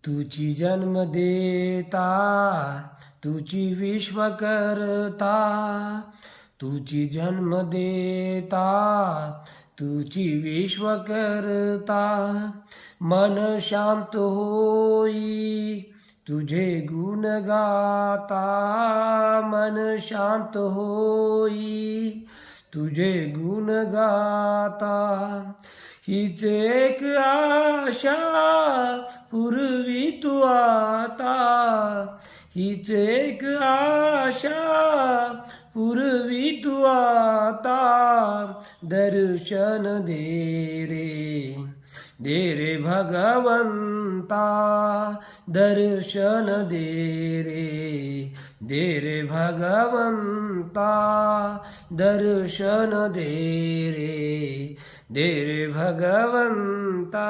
तुझी जन्म देता तुझी विश्वकर्ता तुझी जन्म देता तुझी विश्वकर्ता मन शांत होई तुझे गुण गाता मन शांत होई तुझे गुण गाता हीच एक आशा पूर्वी तू आता हीच एक आशा पूर्वी तू आता दर्शन दे रे भगवंता दर्शन दे रे भगवंता दर्शन दे रे भगवंता.